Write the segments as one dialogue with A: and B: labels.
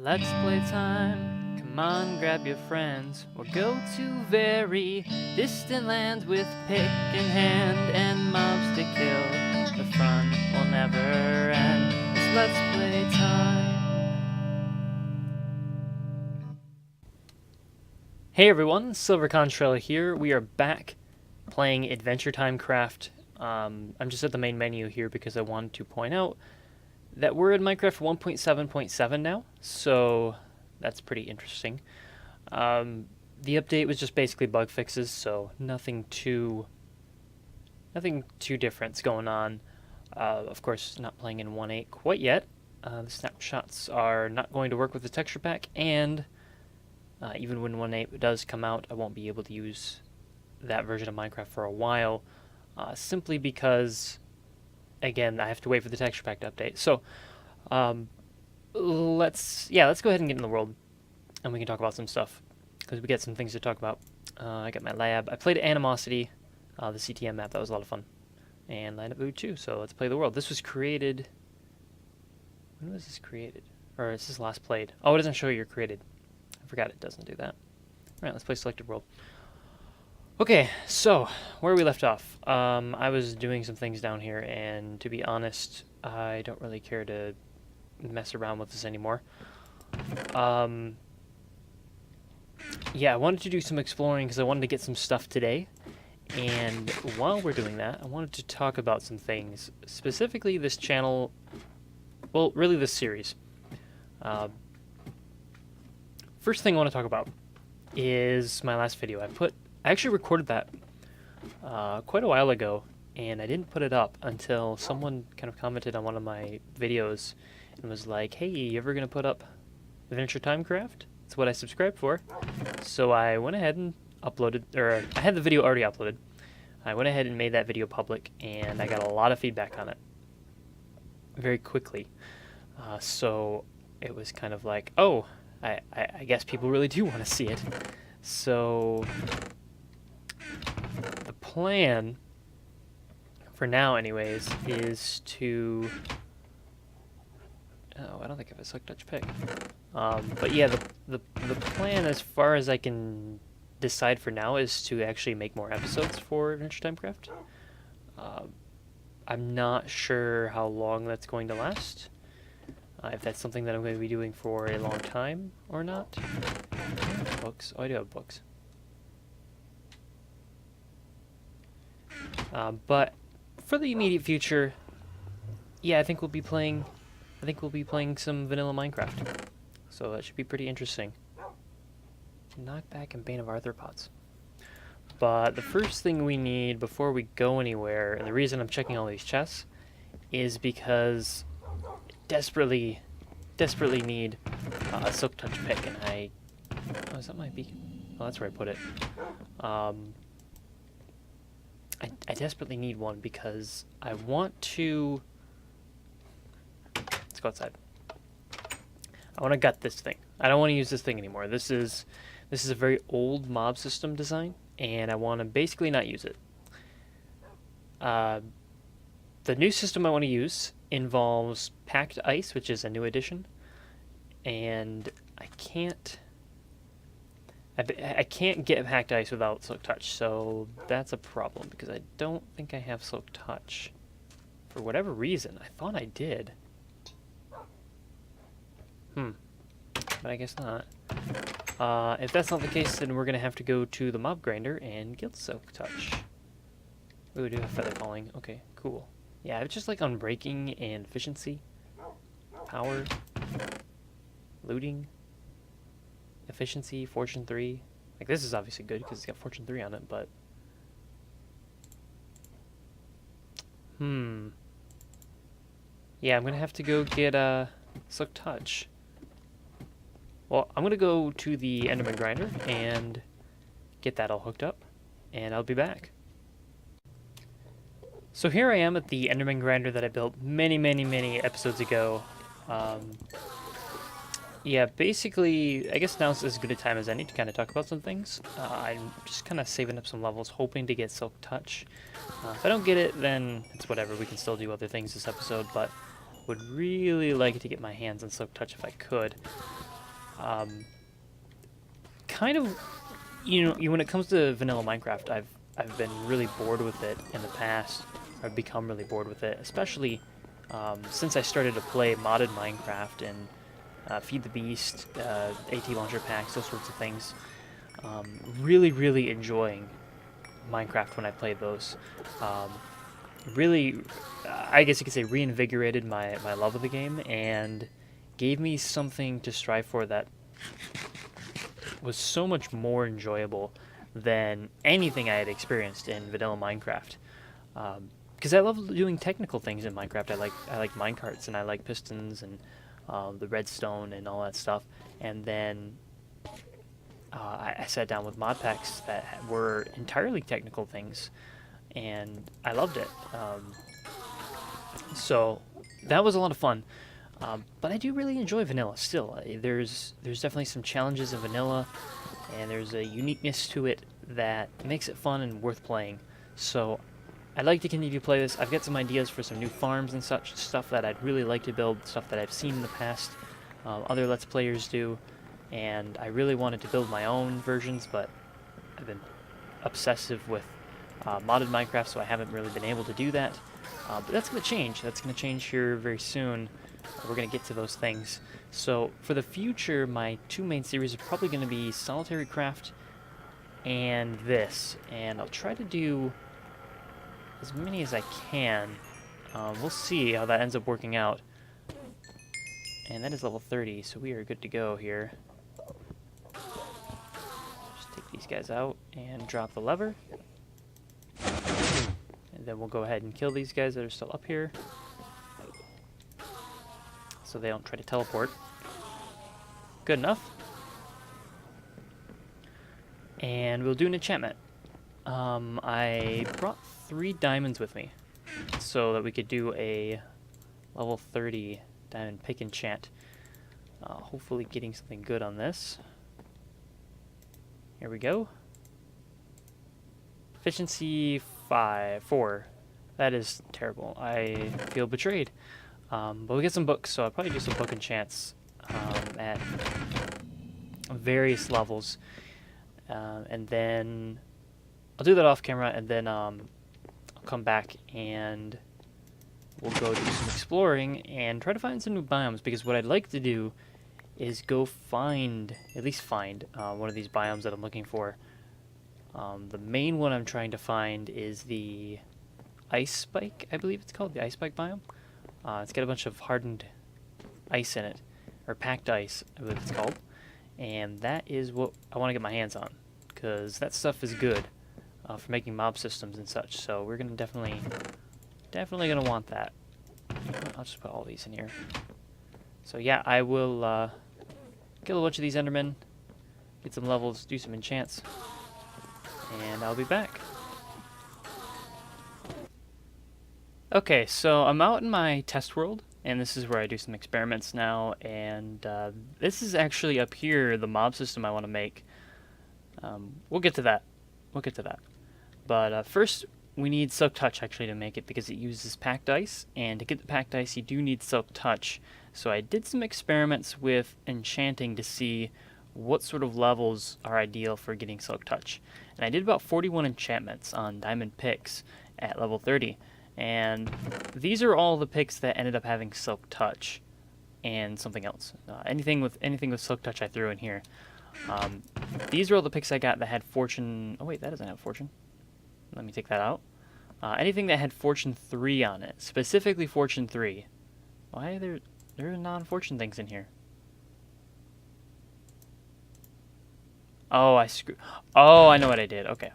A: Let's play time. Come on, grab your friends. We'll go to very distant lands with pick in hand and mobs to kill. The fun will never end. It's Let's Play time. Hey everyone, SilverContrail here. We are back playing Adventure Time Craft. I'm just at the main menu here because I wanted to point out that we're in Minecraft 1.7.7 now, so that's pretty interesting. The update was just basically bug fixes, so nothing too different's going on. Of course, not playing in 1.8 quite yet. The snapshots are not going to work with the texture pack, and even when 1.8 does come out, I won't be able to use that version of Minecraft for a while, simply because, again, I have to wait for the texture pack to update. So, let's go ahead and get in the world, and we can talk about some stuff, because we got some things to talk about. I got my lab. I played Animosity, the CTM map. That was a lot of fun. And Land of Food too, so let's play the world. This was created... When was this created? Or is this last played? Oh, it doesn't show you're created. I forgot it doesn't do that. Alright, let's play Selected World. Okay, so, where we left off. I was doing some things down here, and to be honest, I don't really care to mess around with this anymore. Yeah, I wanted to do some exploring because I wanted to get some stuff today. And while we're doing that, I wanted to talk about some things. Specifically this channel, well, really this series. First thing I want to talk about is my last video. I actually recorded that quite a while ago, and I didn't put it up until someone kind of commented on one of my videos and was like, hey, you ever going to put up Adventure Time Craft? It's what I subscribed for. So I went ahead and uploaded, or I had the video already uploaded. I went ahead and made that video public, and I got a lot of feedback on it very quickly. So it was kind of like, oh, I guess people really do want to see it. So the plan, for now anyways, is to... Oh, I don't think I have a Silk Touch pick. But yeah, the plan, as far as I can decide for now, is to actually make more episodes for Adventure Time Craft. I'm not sure how long that's going to last. If that's something that I'm going to be doing for a long time or not. Books. Oh, I do have books. But for the immediate future, yeah, I think we'll be playing some vanilla Minecraft. So that should be pretty interesting. Knockback and Bane of Arthropods. But the first thing we need before we go anywhere, and the reason I'm checking all these chests, is because desperately need a Silk Touch pick, and oh, is that my beacon? Oh, that's where I put it. I desperately need one because I want to... Let's go outside. I want to gut this thing. I don't want to use this thing anymore. This is a very old mob system design, and I want to basically not use it. The new system I want to use involves packed ice, which is a new addition, and I can't get packed ice without Silk Touch, so that's a problem because I don't think I have Silk Touch. For whatever reason, I thought I did. But I guess not. If that's not the case, then we're gonna have to go to the mob grinder and get Silk Touch. Ooh, we do have feather falling. Okay, cool. Yeah, it's just like unbreaking and efficiency, power, looting, efficiency, fortune 3. Like, this is obviously good because it's got fortune 3 on it, but... Yeah, I'm gonna have to go get Silk Touch. Well, I'm gonna go to the Enderman grinder and get that all hooked up, and I'll be back. So here I am at the Enderman grinder that I built many episodes ago. Yeah, basically, I guess now's as good a time as any to kind of talk about some things. I'm just kind of saving up some levels, hoping to get Silk Touch. If I don't get it, then it's whatever. We can still do other things this episode, but would really like to get my hands on Silk Touch if I could. Kind of, when it comes to vanilla Minecraft, I've been really bored with it in the past. I've become really bored with it, especially since I started to play modded Minecraft and Feed the Beast, AT launcher packs, those sorts of things. Really, really enjoying Minecraft when I played those. Really, I guess you could say, reinvigorated my love of the game and gave me something to strive for that was so much more enjoyable than anything I had experienced in vanilla Minecraft. Because I love doing technical things in Minecraft. I like minecarts and I like pistons and the redstone and all that stuff. And then I sat down with mod packs that were entirely technical things, and I loved it. So that was a lot of fun. But I do really enjoy vanilla still. There's definitely some challenges in vanilla, and there's a uniqueness to it that makes it fun and worth playing. So I'd like to continue to play this. I've got some ideas for some new farms and such, stuff that I'd really like to build, stuff that I've seen in the past other Let's Players do, and I really wanted to build my own versions, but I've been obsessive with modded Minecraft, so I haven't really been able to do that. But that's going to change. That's going to change here very soon. We're going to get to those things. So for the future, my two main series are probably going to be Solitary Craft and this. And I'll try to do as many as I can. We'll see how that ends up working out. And that is level 30, so we are good to go here. Just take these guys out and drop the lever. And then we'll go ahead and kill these guys that are still up here, so they don't try to teleport. Good enough. And we'll do an enchantment. I brought 3 diamonds with me so that we could do a level 30 diamond pick enchant. Hopefully getting something good on this. Here we go. Efficiency 4. That is terrible. I feel betrayed. But we get some books, so I'll probably do some book enchants at various levels. And then I'll do that off camera, and then I'll come back and we'll go do some exploring and try to find some new biomes, because what I'd like to do is go find, at least find, one of these biomes that I'm looking for. The main one I'm trying to find is the Ice Spike, I believe it's called, the Ice Spike biome. It's got a bunch of hardened ice in it, or packed ice, I believe it's called. And that is what I want to get my hands on, because that stuff is good for making mob systems and such. So we're gonna definitely gonna want that. I'll just put all these in here. So yeah, I will kill a bunch of these Endermen, get some levels, do some enchants, and I'll be back. Okay, so I'm out in my test world, and this is where I do some experiments now, and this is actually up here, the mob system I want to make. We'll get to that. But first, we need Silk Touch actually to make it, because it uses packed ice, and to get the packed ice you do need Silk Touch. So I did some experiments with enchanting to see what sort of levels are ideal for getting Silk Touch. And I did about 41 enchantments on diamond picks at level 30. And these are all the picks that ended up having Silk Touch and something else. Anything with Silk Touch I threw in here. These are all the picks I got that had Fortune... Oh wait, that doesn't have Fortune. Let me take that out. Anything that had Fortune 3 on it, specifically Fortune 3. Why are there are non-Fortune things in here? Oh, I know what I did. Okay.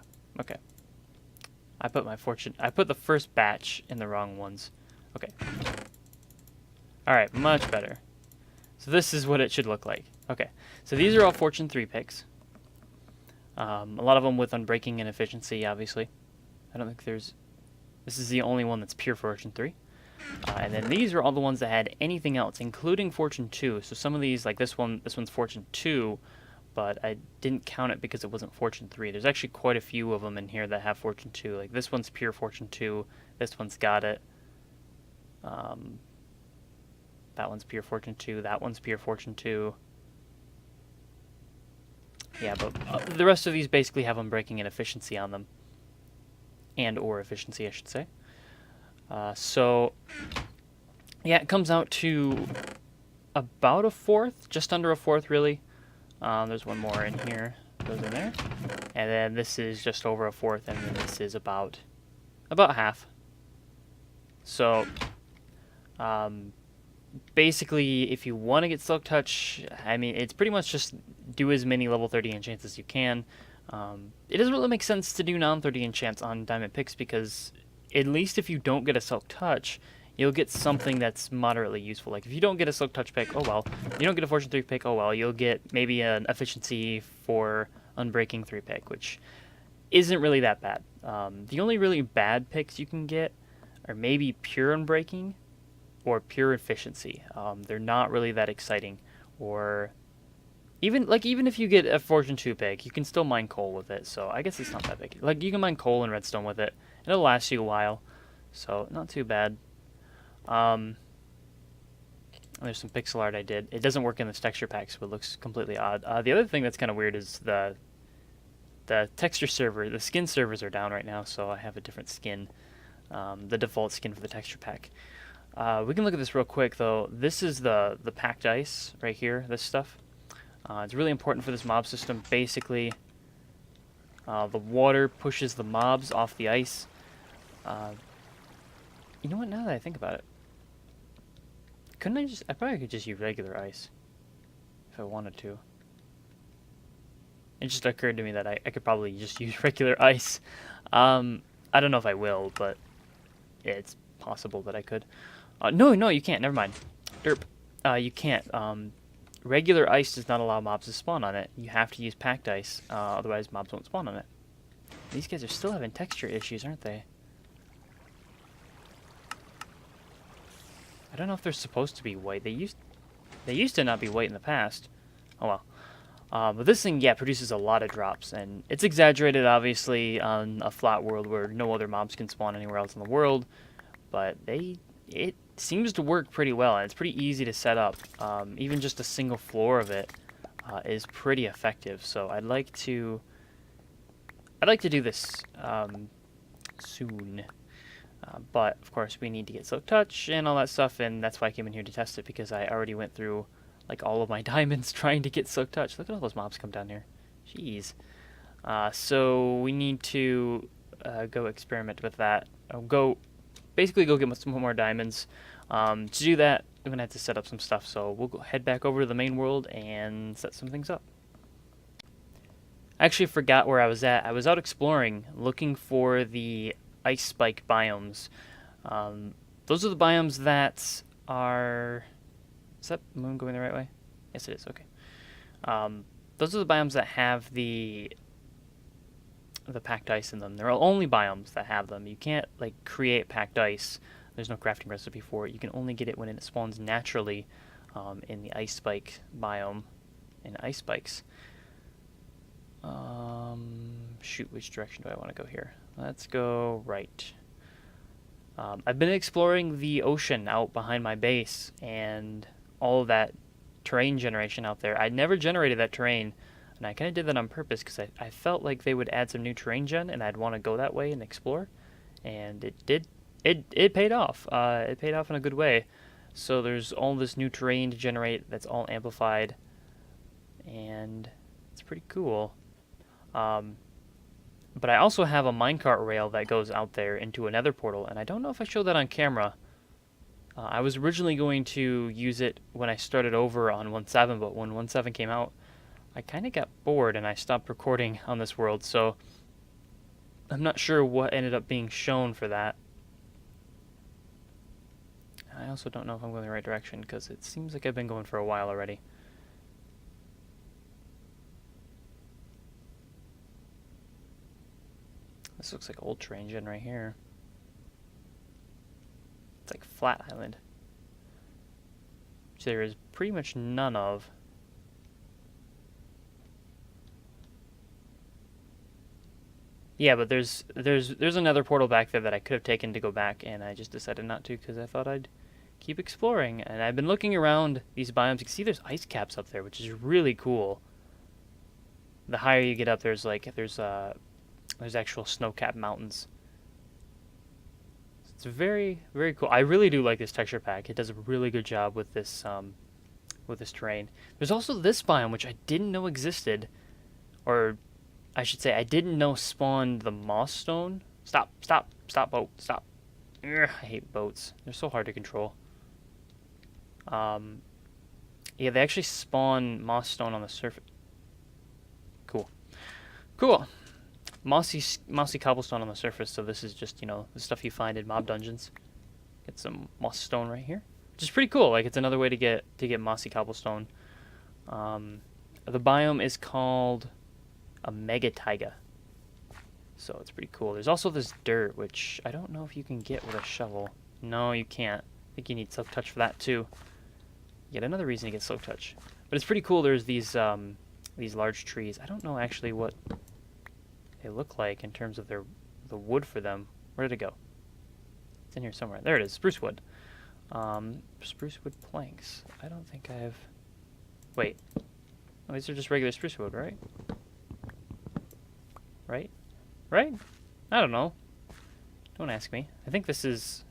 A: I put the first batch in the wrong ones. Okay. Alright, much better. So this is what it should look like. Okay, so these are all Fortune 3 picks. A lot of them with Unbreaking and Efficiency, obviously. I don't think there's... This is the only one that's pure Fortune 3. And then these are all the ones that had anything else, including Fortune 2. So some of these, like this one's Fortune 2, but I didn't count it because it wasn't Fortune 3. There's actually quite a few of them in here that have Fortune 2. Like this one's pure Fortune 2. This one's got it. That one's pure Fortune 2. That one's pure Fortune 2. Yeah, but the rest of these basically have unbreaking and efficiency on them. And or efficiency, I should say. So, yeah, it comes out to about a fourth, just under a fourth, really. There's one more in here, goes in there. And then this is just over a fourth, and then this is about half. So, basically, if you want to get Silk Touch, I mean, it's pretty much just do as many level 30 enchants as you can. It doesn't really make sense to do non-30 enchants on diamond picks because at least if you don't get a Silk Touch, you'll get something that's moderately useful. Like if you don't get a Silk Touch pick, oh well. You don't get a Fortune 3 pick, oh well. You'll get maybe an Efficiency for Unbreaking 3 pick, which isn't really that bad. The only really bad picks you can get are maybe pure Unbreaking or pure Efficiency. They're not really that exciting. Or even if you get a Fortune 2 pick, you can still mine coal with it, so I guess it's not that big. Like you can mine coal and redstone with it, and it'll last you a while, so not too bad. There's some pixel art I did. It doesn't work in this texture pack, so it looks completely odd. The other thing that's kind of weird is the texture server. The skin servers are down right now, so I have a different skin, the default skin for the texture pack. We can look at this real quick, though. This is the packed ice right here, this stuff. It's really important for this mob system. Basically, the water pushes the mobs off the ice. You know what, now that I think about it, I probably could just use regular ice if I wanted to. It just occurred to me that I could probably just use regular ice. I don't know if I will, but it's possible that I could. No, you can't. Never mind. Derp. You can't. Regular ice does not allow mobs to spawn on it. You have to use packed ice, otherwise mobs won't spawn on it. These guys are still having texture issues, aren't they? I don't know if they're supposed to be white. They used to not be white in the past. Oh well. But this thing, yeah, produces a lot of drops, and it's exaggerated, obviously, on a flat world where no other mobs can spawn anywhere else in the world. But it seems to work pretty well, and it's pretty easy to set up. Even just a single floor of it is pretty effective. So I'd like to do this soon. But of course we need to get Silk Touch and all that stuff, and that's why I came in here to test it, because I already went through like all of my diamonds trying to get Silk Touch. Look at all those mobs come down here. Jeez. So we need to go experiment with that. Basically go get some more diamonds. To do that, I'm going to have to set up some stuff, so we'll head back over to the main world and set some things up. I actually forgot where I was at. I was out exploring, looking for the ice spike biomes. Those are the biomes that are... Is that moon going the right way? Yes, it is. Okay. Those are the biomes that have the packed ice in them. They're only biomes that have them. You can't like create packed ice. There's no crafting recipe for it. You can only get it when it spawns naturally in the ice spike biome in ice spikes. Shoot, which direction do I want to go here? Let's go right. I've been exploring the ocean out behind my base and all of that terrain generation out there. I never generated that terrain, and I kind of did that on purpose because I felt like they would add some new terrain gen, and I'd want to go that way and explore, and it did. It paid off. It paid off in a good way. So there's all this new terrain to generate that's all amplified, and it's pretty cool. But I also have a minecart rail that goes out there into a nether portal, and I don't know if I showed that on camera. I was originally going to use it when I started over on 1.7, but when 1.7 came out, I kind of got bored and I stopped recording on this world, so I'm not sure what ended up being shown for that. I also don't know if I'm going the right direction, because it seems like I've been going for a while already. This looks like old terrain gen right here. It's like flat island, which there is pretty much none of. Yeah, but there's another portal back there that I could have taken to go back, and I just decided not to because I thought I'd keep exploring. And I've been looking around these biomes. You can see there's ice caps up there, which is really cool. the higher you get up, there's actual snow-capped mountains. It's very, very cool. I really do like this texture pack. It does a really good job with this terrain. There's also this biome which I didn't know existed, or I should say I didn't know spawned the moss stone. Stop, stop, stop, boat, stop. Ugh, I hate boats. They're so hard to control. Yeah, they actually spawn moss stone on the surface. Cool. Cool. Mossy cobblestone on the surface, so this is just, the stuff you find in mob dungeons. Get some moss stone right here. Which is pretty cool. Like, it's another way to get mossy cobblestone. The biome is called a mega taiga. So it's pretty cool. There's also this dirt, which I don't know if you can get with a shovel. No, you can't. I think you need silk touch for that too. Yet another reason to get silk touch. But it's pretty cool. There's these large trees. I don't know actually what they look like in terms of the wood for them. Where did it go? It's in here somewhere. There it is. Spruce wood. Spruce wood planks. I don't think I have... Wait. Oh, these are just regular spruce wood, right? Right? Right? I don't know. Don't ask me. I think this is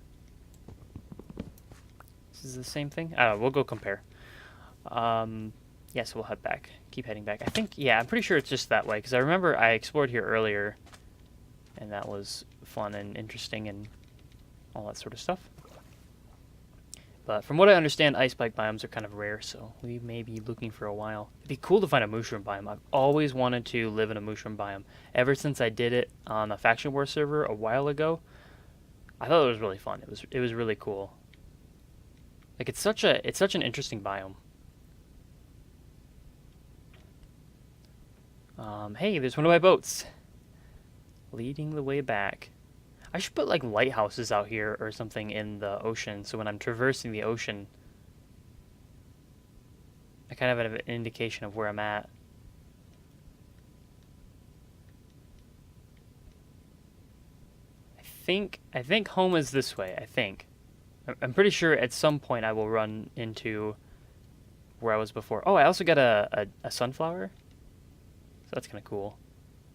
A: the same thing. I don't know. We'll go compare. Yeah, so we'll head back. Keep heading back. I think, yeah, I'm pretty sure it's just that way, because I remember I explored here earlier, and that was fun and interesting and all that sort of stuff. But from what I understand, ice spike biomes are kind of rare, so we may be looking for a while. It'd be cool to find a mushroom biome. I've always wanted to live in a mushroom biome. Ever since I did it on a Faction War server a while ago, I thought it was really fun. It was really cool. Like, it's such an interesting biome. Hey, there's one of my boats. Leading the way back. I should put, like, lighthouses out here or something in the ocean, so when I'm traversing the ocean, I kind of have an indication of where I'm at. I think home is this way, I think. I'm pretty sure at some point I will run into where I was before. Oh, I also got a sunflower. So that's kind of cool.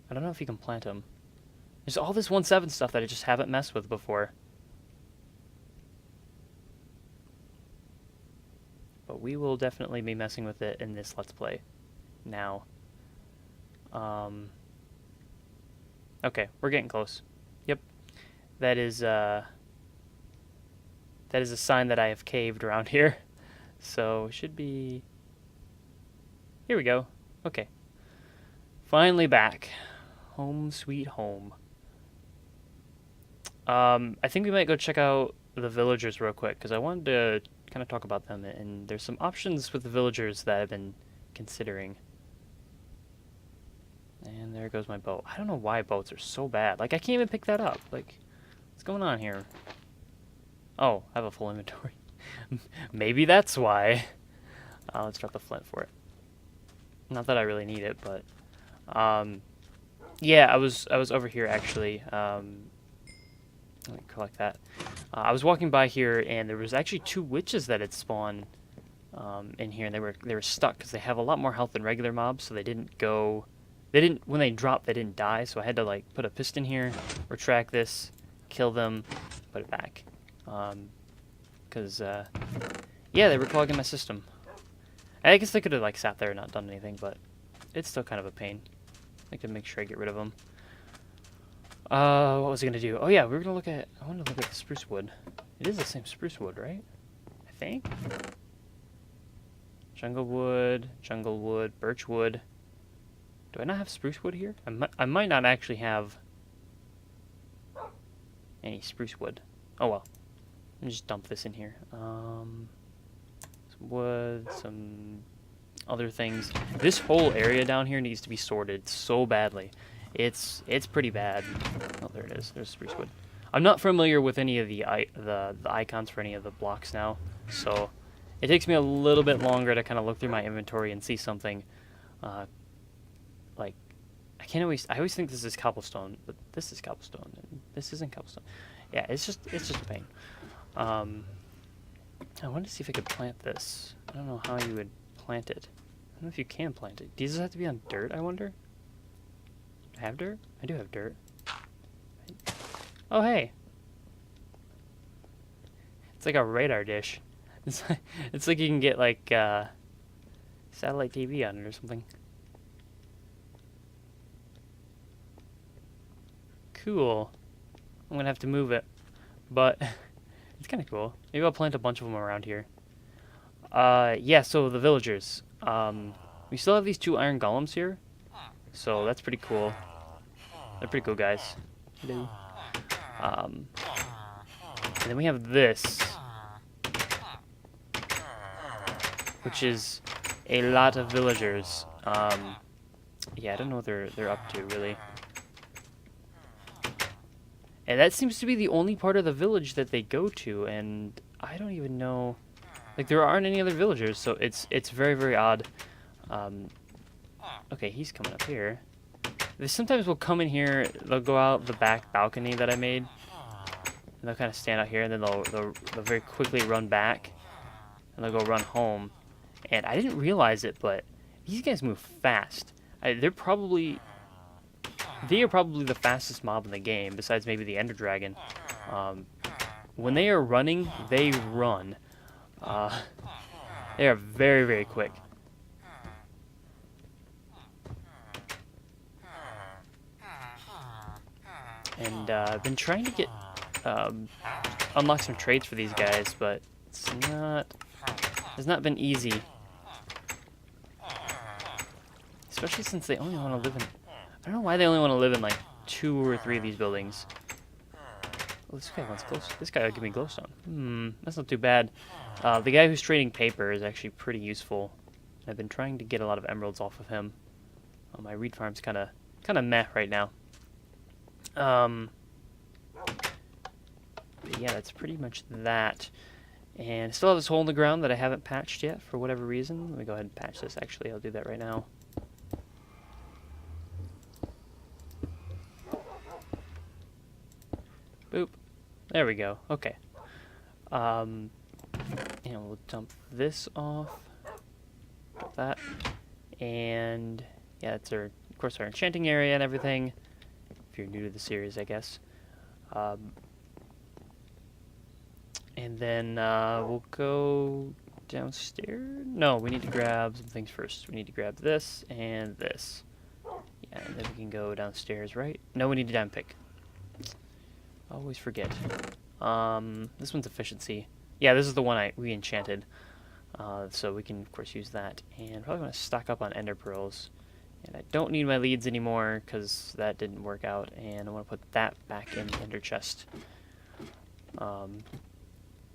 A: I don't know if you can plant them. There's all this 1.7 stuff that I just haven't messed with before. But we will definitely be messing with it in this Let's Play now. Okay, we're getting close. Yep. That is a sign that I have caved around here. So it should be... Here we go. Okay. Finally back. Home sweet home. I think we might go check out the villagers real quick, because I wanted to kind of talk about them, and there's some options with the villagers that I've been considering. And there goes my boat. I don't know why boats are so bad. Like, I can't even pick that up. Like, what's going on here? Oh, I have a full inventory. Maybe that's why. Let's drop the flint for it. Not that I really need it, but... yeah, I was over here, actually. Let me collect that. I was walking by here, and there was actually 2 witches that had spawned in here, and they were stuck because they have a lot more health than regular mobs, so they didn't go. When they dropped, they didn't die. So I had to like put a piston here, retract this, kill them, put it back, because yeah, they were clogging my system. I guess they could have like sat there and not done anything, but it's still kind of a pain. I like to make sure I get rid of them. What was I gonna do? Oh yeah, we were gonna look at... I wanted to look at the spruce wood. It is the same spruce wood, right? I think? Jungle wood, birch wood. Do I not have spruce wood here? I might not actually have any spruce wood. Oh well. Let me just dump this in here. Some wood, some other things. This whole area down here needs to be sorted so badly. It's pretty bad. Oh, there it is. There's spruce wood. I'm not familiar with any of the icons for any of the blocks now, so it takes me a little bit longer to kind of look through my inventory and see something. Like, I always think this is cobblestone, but this is cobblestone, and this isn't cobblestone. Yeah, it's just a pain. I wanted to see if I could plant this. I don't know how you would plant it. I don't know if you can plant it. Does it have to be on dirt, I wonder? I have dirt? I do have dirt. Oh, hey. It's like a radar dish. It's like you can get like satellite TV on it or something. Cool. I'm gonna have to move it, but it's kind of cool. Maybe I'll plant a bunch of them around here. Yeah. So the villagers. We still have these 2 iron golems here, so that's pretty cool. They're pretty cool guys. Hello. And then we have this, which is a lot of villagers. Yeah, I don't know what they're up to really. And that seems to be the only part of the village that they go to, and I don't even know. Like, there aren't any other villagers, so it's very, very odd. Okay, he's coming up here. They sometimes will come in here, they'll go out the back balcony that I made, and they'll kind of stand out here, and then they'll very quickly run back, and they'll go run home. And I didn't realize it, but these guys move fast. They are probably the fastest mob in the game, besides maybe the Ender Dragon. When they are running, they run. They are very, very quick. And I've been trying to get unlock some traits for these guys, but it's not been easy. Especially since they only want to live in... I don't know why they only want to live in like 2 or 3 of these buildings. Oh, this guy wants glow. This guy will give me glowstone. That's not too bad. The guy who's trading paper is actually pretty useful. I've been trying to get a lot of emeralds off of him. My reed farm's kind of meh right now. But yeah, that's pretty much that. And I still have this hole in the ground that I haven't patched yet for whatever reason. Let me go ahead and patch this. Actually, I'll do that right now. Boop. There we go. Okay. And we'll dump this off. Dump that. And yeah, that's of course, our enchanting area and everything. If you're new to the series, I guess. And then we'll go downstairs. No, we need to grab some things first. We need to grab this and this. Yeah, and then we can go downstairs, right? No, we need a diamond pick. Always forget. This one's efficiency. Yeah, this is the one we enchanted. So we can, of course, use that. And probably want to stock up on ender pearls. And I don't need my leads anymore because that didn't work out. And I want to put that back in the ender chest.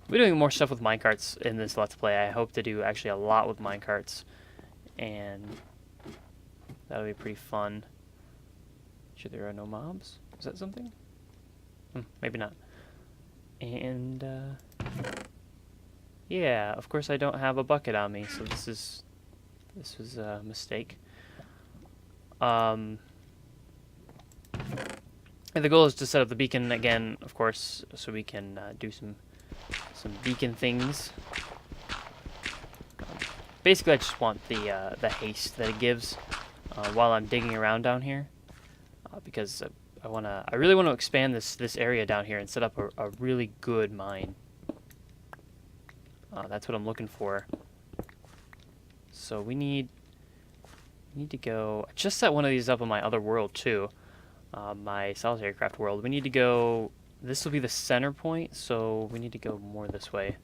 A: We're doing more stuff with minecarts in this Let's Play. I hope to do actually a lot with minecarts. And that'll be pretty fun. Sure there are no mobs? Is that something? Maybe not. And, yeah, of course I don't have a bucket on me, so this was a mistake. And the goal is to set up the beacon again, of course, so we can do some beacon things. Basically, I just want the haste that it gives while I'm digging around down here, because I really want to expand this area down here and set up a really good mine. That's what I'm looking for. So we need to go. I just set one of these up on my other world too, my solitary craft world. We need to go. This will be the center point, so we need to go more this way.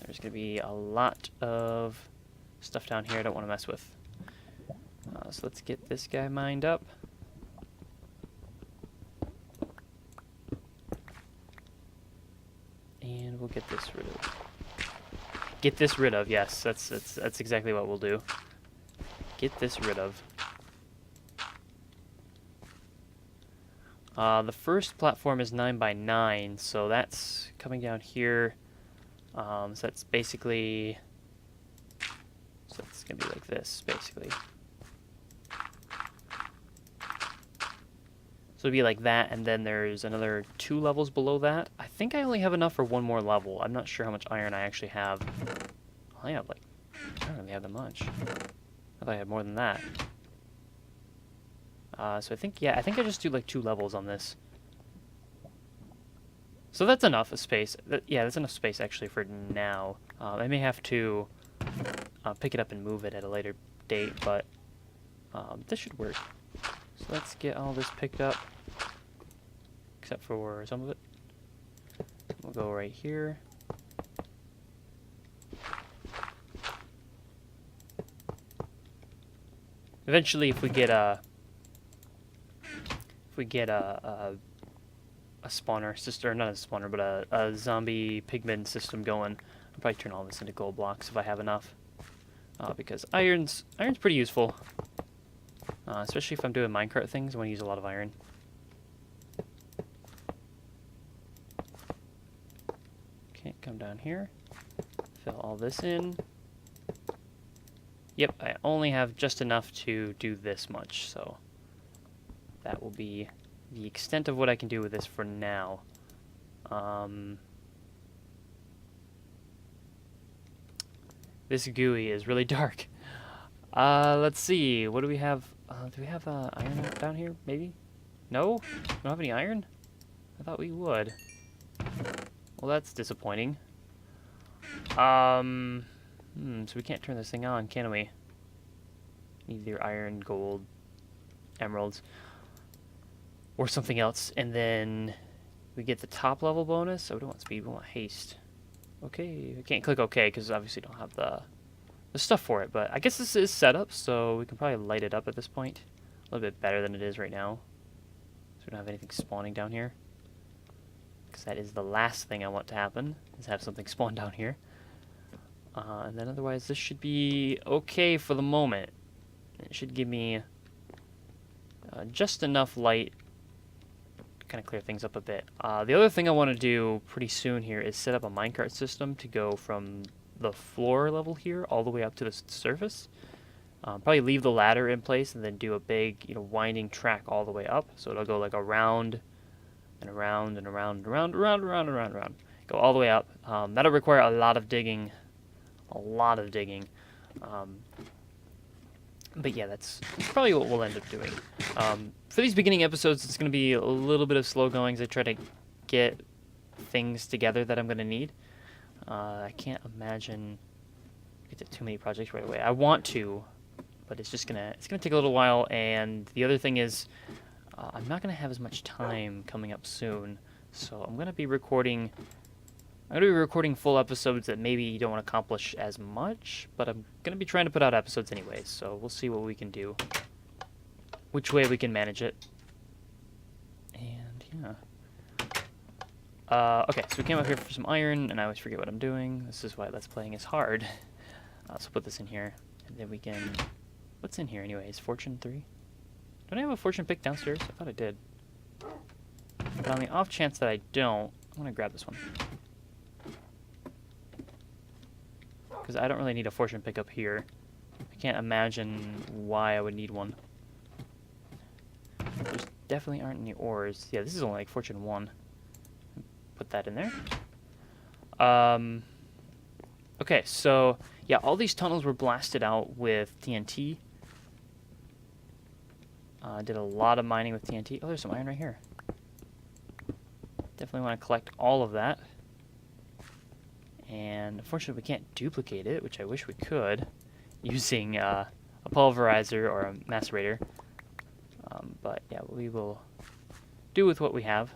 A: There's going to be a lot of stuff down here I don't want to mess with. So let's get this guy mined up. And we'll get this rid of. Get this rid of, yes, that's exactly what we'll do. Get this rid of. The first platform is 9 by 9, so that's coming down here. So that's basically, so it's gonna be like this, basically. So it'd be like that, and then there's another 2 levels below that. I think I only have enough for 1 more level. I'm not sure how much iron I actually have. I have like, I don't really have that much. I thought I had more than that. So I think I just do like 2 levels on this. So that's enough space. Yeah, that's enough space actually for now. I may have to pick it up and move it at a later date, but this should work. So let's get all this picked up, except for some of it. We'll go right here. Eventually, if we get a spawner system, or not a spawner, but a zombie pigman system going, I'll probably turn all this into gold blocks if I have enough. Because iron's pretty useful, especially if I'm doing minecart things. I want to use a lot of iron. Okay, come down here, fill all this in. Yep, I only have just enough to do this much, so that will be the extent of what I can do with this for now. This GUI is really dark. Let's see, what do we have? Do we have iron down here, maybe? No? We don't have any iron? I thought we would. Well, that's disappointing. So we can't turn this thing on, can we? Need either iron, gold, emeralds, or something else. And then we get the top level bonus. So we don't want speed, we want haste. Okay, we can't click OK because obviously don't have the stuff for it. But I guess this is set up, so we can probably light it up at this point. A little bit better than it is right now. So we don't have anything spawning down here. Because that is the last thing I want to happen, is have something spawn down here. And then otherwise this should be okay for the moment. It should give me just enough light to kind of clear things up a bit. The other thing I want to do pretty soon here is set up a minecart system to go from the floor level here all the way up to the surface. Probably leave the ladder in place and then do a big, winding track all the way up. So it'll go like around and around and around and around, around. Go all the way up. That'll require a lot of digging. But yeah, that's probably what we'll end up doing. For these beginning episodes, it's going to be a little bit of slow going as I try to get things together that I'm going to need. I can't imagine get to too many projects right away. I want to, but it's gonna take a little while. And the other thing is, I'm not going to have as much time coming up soon, so I'm going to be recording full episodes that maybe you don't want to accomplish as much, but I'm going to be trying to put out episodes anyways, so we'll see what we can do, which way we can manage it. And yeah. Okay, so we came up here for some iron, and I always forget what I'm doing. This is why Let's Playing is hard. So put this in here, and then we can... What's in here anyways? Fortune 3? Don't I have a fortune pick downstairs? I thought I did. But on the off chance that I don't, I'm going to grab this one. Because I don't really need a fortune pick up here. I can't imagine why I would need one. There's definitely aren't any ores. Yeah, this is only like fortune 1. Put that in there. Okay, so yeah, all these tunnels were blasted out with TNT. Did a lot of mining with TNT. Oh, there's some iron right here. Definitely want to collect all of that. And unfortunately, we can't duplicate it, which I wish we could, using a pulverizer or a macerator. But yeah, we will do with what we have.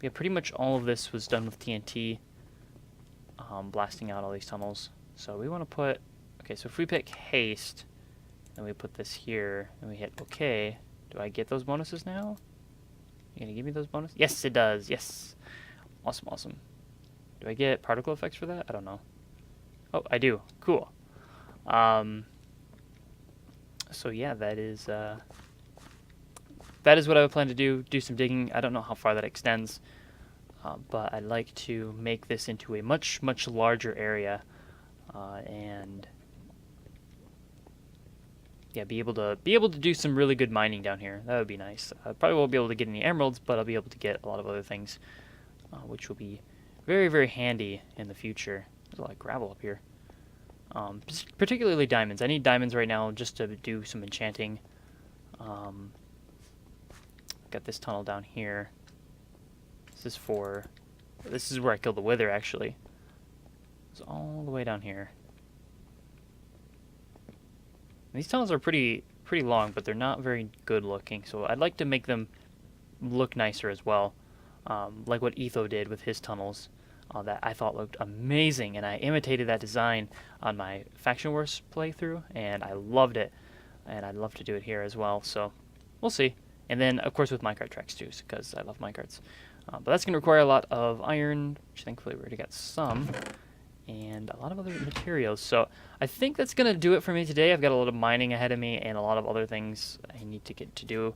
A: Yeah, pretty much all of this was done with TNT, blasting out all these tunnels. So we want to put... Okay, so if we pick haste, and we put this here, and we hit OK, do I get those bonuses now? You gonna give me those bonuses? Yes, it does. Yes. Awesome, awesome. Do I get particle effects for that? I don't know. Oh, I do. Cool. So yeah, that is what I would plan to do. Do some digging. I don't know how far that extends, but I'd like to make this into a much, much larger area, and yeah, be able to do some really good mining down here. That would be nice. I probably won't be able to get any emeralds, but I'll be able to get a lot of other things, which will be very, very handy in the future. There's a lot of gravel up here. Particularly diamonds. I need diamonds right now just to do some enchanting. Got this tunnel down here. This is where I killed the wither, actually. It's all the way down here. These tunnels are pretty long, but they're not very good looking, so I'd like to make them look nicer as well. Like what Etho did with his tunnels. That I thought looked amazing, and I imitated that design on my Faction Wars playthrough, and I loved it. And I'd love to do it here as well, so we'll see. And then, of course, with minecart tracks too, because I love minecarts. But that's going to require a lot of iron, which thankfully we already got some, and a lot of other materials. So I think that's going to do it for me today. I've got a lot of mining ahead of me and a lot of other things I need to get to do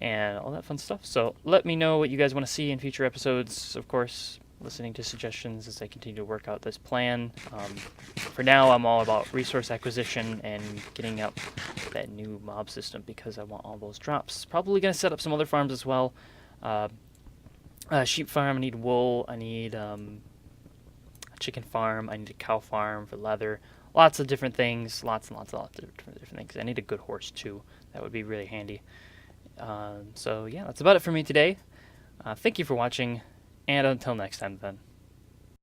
A: and all that fun stuff. So let me know what you guys want to see in future episodes. Of course, listening to suggestions as I continue to work out this plan. For now, I'm all about resource acquisition and getting up that new mob system because I want all those drops. Probably going to set up some other farms as well. Sheep farm, I need wool, I need a chicken farm, I need a cow farm for leather. Lots of different things, lots of different things. I need a good horse too. That would be really handy. So yeah, that's about it for me today. Thank you for watching, and until next time then.